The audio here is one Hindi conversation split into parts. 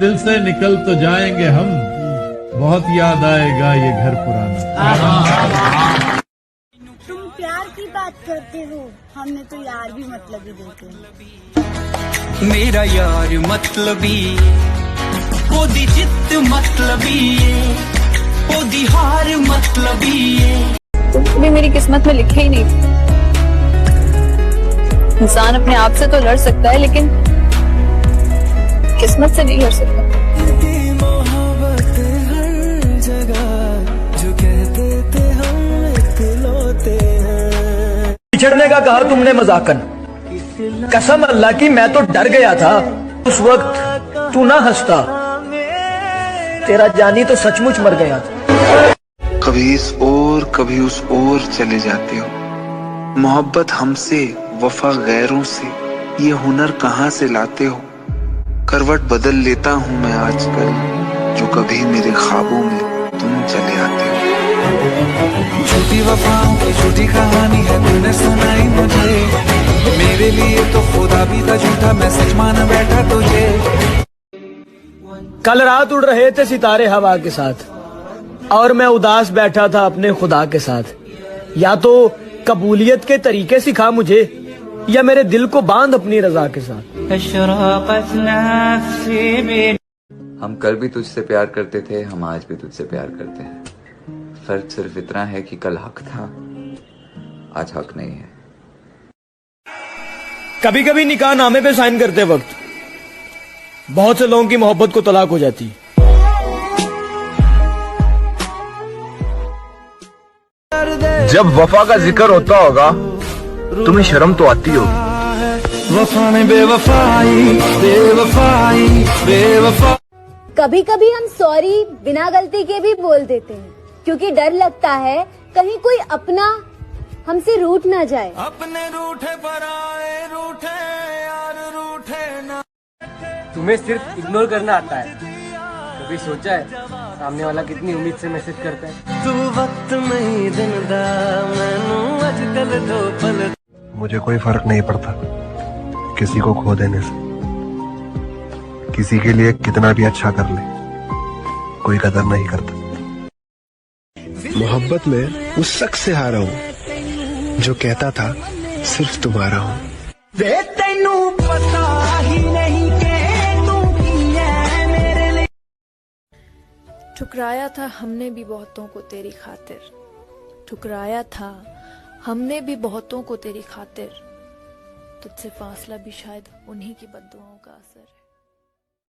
दिल से निकल तो जाएंगे हम, बहुत याद आएगा ये घर पुराना। तुम प्यार की बात करते हो, हमने तो यार भी मतलबी देते हैं। मेरा यार मतलबी, ओदी जित मतलबी, ओदी हार मतलबी। तुम भी मेरी किस्मत में लिखे ही नहीं थे। इंसान अपने आप से तो लड़ सकता है, लेकिन किस्मत से नहीं लड़ सकता। मोहब्बत हर जगह जो कहते थे हम इकलौते हैं। बिछड़ने का कहा तुमने मजाकन, कसम अल्लाह की मैं तो डर गया था। उस वक्त तू ना हंसता, तेरा जानी तो सचमुच मर गया था। कभी इस ओर कभी उस ओर चले जाते हो। मोहब्बत हमसे, वफा गैरों से, ये हुनर कहाँ से लाते हो। करवट बदल लेता हूँ मैं आजकल, जो कभी मेरे ख्वाबों में तुम चले आते हो। झूठी वफाओं की झूठी कहानी है तूने सुनाई मुझे, मेरे लिए तो खुदा भी था झूठा, मैं सच मान बैठा तुझे। कल रात उड़ रहे थे सितारे हवा के साथ, और मैं उदास बैठा था अपने खुदा के साथ। या तो कबूलियत के तरीके सिखा मुझे, या मेरे दिल को बांध अपनी रजा के साथ। हम कल भी तुझसे प्यार करते थे, हम आज भी तुझसे प्यार करते हैं। फर्क सिर्फ इतना है कि कल हक था, आज हक नहीं है। कभी कभी निकाह नामे पे साइन करते वक्त बहुत से लोगों की मोहब्बत को तलाक हो जाती है। जब वफा का जिक्र होता होगा तुम्हें शर्म तो आती होगी। वफा में बेवफाई, बेवफाई, बेवफा। कभी कभी हम सॉरी बिना गलती के भी बोल देते हैं, क्योंकि डर लगता है कहीं कोई अपना हमसे रूठ ना जाए। अपने रूठे पर आए रूठे यार रूठे ना। तुम्हें सिर्फ इग्नोर करना आता है, कभी सोचा है सामने वाला कितनी उम्मीद से मैसेज करता है। तू वक्त नहीं दिंदा मैनू अजकल दो पल। मुझे कोई फर्क नहीं पड़ता किसी को खो देने से। किसी के लिए कितना भी अच्छा कर ले, कोई कदर नहीं करता। मोहब्बत में उस शख्स से हारा हूँ जो कहता था सिर्फ तुम्हारा हूँ। वे तेनू पता ही नहीं के तू की है मेरे लिए। ठुकराया था हमने भी बहुतों को तेरी खातिर, ठुकराया था हमने भी बहुतों को तेरी खातिर, तुझसे फासला भी शायद उन्हीं की बद्दुआओं का असर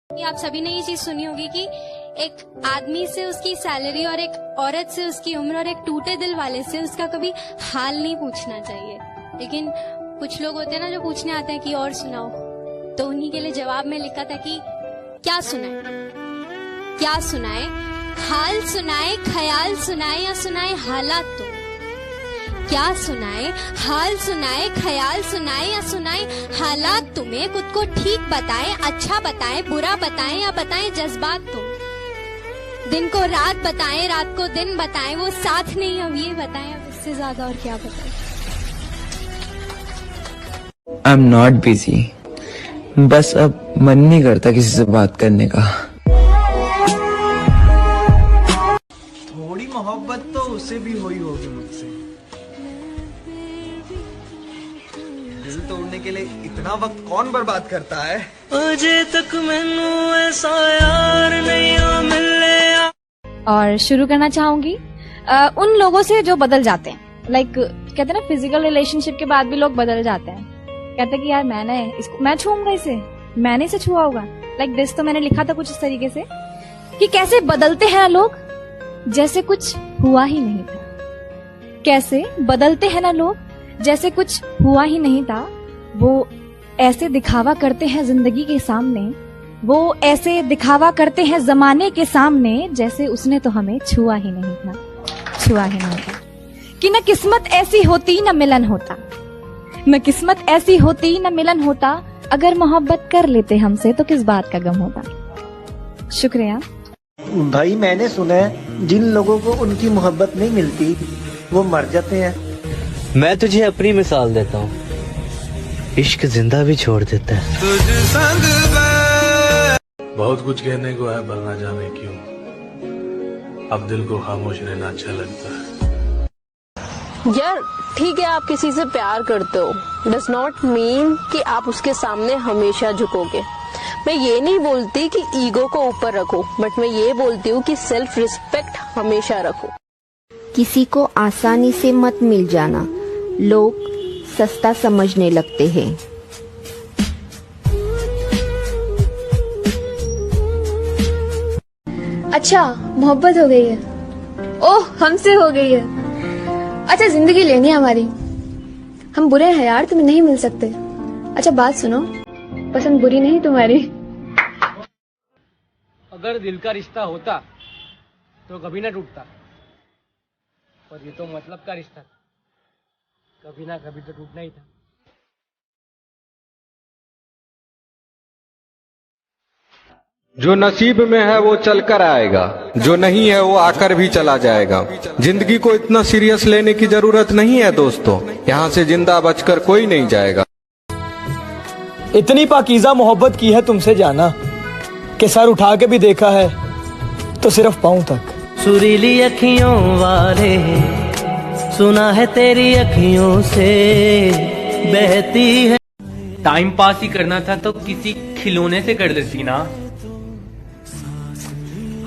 है। आप सभी ने ये चीज सुनी होगी कि एक आदमी से उसकी सैलरी और एक औरत से उसकी उम्र और एक टूटे दिल वाले से उसका कभी हाल नहीं पूछना चाहिए, लेकिन कुछ लोग होते हैं ना जो पूछने आते हैं कि और सुनाओ, तो उन्हीं के लिए जवाब में लिखा था कि क्या सुनाए, क्या सुनाए, हाल सुनाए, ख्याल सुनाए या सुनाए हालात। तो क्या सुनाए, हाल सुनाए, ख्याल सुनाए या सुनाए हालात। तुम्हें खुद को ठीक बताएं, अच्छा बताएं, बुरा बताएं या बताएं जज्बात। तुम दिन को रात बताएं, रात को दिन बताएं, वो साथ नहीं। अब ये बताएं, अब इससे ज्यादा और क्या बताएं। आई एम नॉट बिजी, बस अब मन नहीं करता किसी से बात करने का। थोड़ी मोहब्बत तो उसे भी हुई होगी मुझसे। दिल तोड़ने के लिए इतना वक्त कौन बर्बाद करता है। अजे तक मैनू ऐसा यार नहीं मिले। और शुरू करना चाहूंगी उन लोगों से जो बदल जाते हैं। लाइक कहते हैं ना, फिजिकल रिलेशनशिप के बाद भी लोग बदल जाते हैं। कहते हैं कि यार मैंने इसको, मैं छूऊंगा इसे, मैंने इसे छुआ होगा। लाइक दिस तो मैंने लिखा था कुछ इस तरीके से कि कैसे बदलते हैं लोग जैसे कुछ हुआ ही नहीं था। कैसे बदलते हैं ना लोग जैसे कुछ हुआ ही नहीं था। वो ऐसे दिखावा करते हैं जिंदगी के सामने, वो ऐसे दिखावा करते हैं जमाने के सामने, जैसे उसने तो हमें छुआ ही नहीं था, छुआ ही नहीं था। कि न किस्मत ऐसी होती न मिलन होता, न किस्मत ऐसी होती न मिलन होता। अगर मोहब्बत कर लेते हमसे तो किस बात का गम होता। शुक्रिया। भाई मैंने सुना है जिन लोगों को उनकी मोहब्बत नहीं मिलती वो मर जाते हैं। मैं तुझे अपनी मिसाल देता हूँ, इश्क जिंदा भी छोड़ देता है। तुझ संग बहुत कुछ कहने को है पर ना जाने क्यों अब दिल को खामोश रहना अच्छा लगता है। यार ठीक है, आप किसी से प्यार करते हो, डज नॉट मीन कि आप उसके सामने हमेशा झुकोगे। मैं ये नहीं बोलती कि ईगो को ऊपर रखो, बट मैं ये बोलती हूँ कि सेल्फ रिस्पेक्ट हमेशा रखो। किसी को आसानी से मत मिल जाना, लोग सस्ता समझने लगते हैं। अच्छा मोहब्बत हो गई है, ओह हमसे हो गई है। अच्छा जिंदगी लेनी है हमारी, हम बुरे हैं यार, तुम्हें नहीं मिल सकते। अच्छा बात सुनो, पसंद बुरी नहीं तुम्हारी। अगर दिल का रिश्ता होता तो कभी ना टूटता, पर ये तो मतलब का रिश्ता था, कभी ना कभी तो टूटना ही था। जो नसीब में है वो चल कर आएगा, जो नहीं है वो आकर भी चला जाएगा। जिंदगी को इतना सीरियस लेने की जरूरत नहीं है दोस्तों, यहाँ से जिंदा बचकर कोई नहीं जाएगा। इतनी पाकीज़ा मोहब्बत की है तुमसे जाना कि सर उठा के भी देखा है तो सिर्फ पाँव तक। सुरीली अखियों वाले सुना है तेरी अखियों से बहती है। टाइम पास ही करना था तो किसी खिलौने से कर देती ना,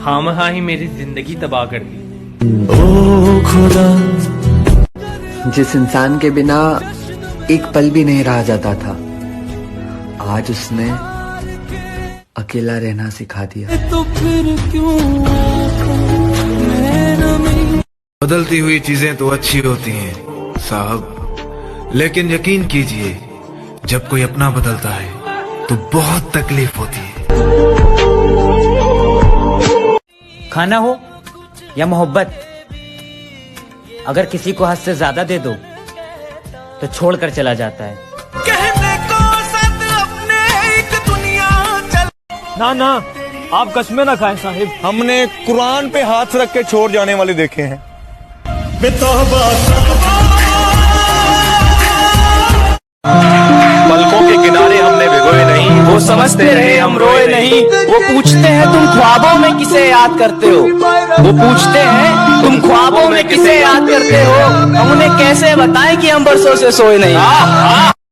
हाँ ही मेरी जिंदगी तबाह कर दी। ओ खुदा, जिस इंसान के बिना एक पल भी नहीं रहा जाता था, आज उसने अकेला रहना सिखा दिया। तो फिर क्यों बदलती हुई चीजें तो अच्छी होती हैं साहब, लेकिन यकीन कीजिए जब कोई अपना बदलता है तो बहुत तकलीफ होती है। खाना हो या मोहब्बत, अगर किसी को हद से ज्यादा दे दो तो छोड़कर चला जाता है। कहने को साथ अपने एक दुनिया चल। ना आप कसमें ना खाएं साहिब, हमने कुरान पे हाथ रख के छोड़ जाने वाले देखे हैं। पलकों के किनारे हमने भिगोए नहीं, वो समझते रहे हम रोए नहीं। वो पूछते हैं तुम ख्वाबों में किसे याद करते हो, वो पूछते हैं तुम ख्वाबों में किसे याद करते हो। हम उन्हें कैसे बताएं कि हम बरसों से सोए नहीं।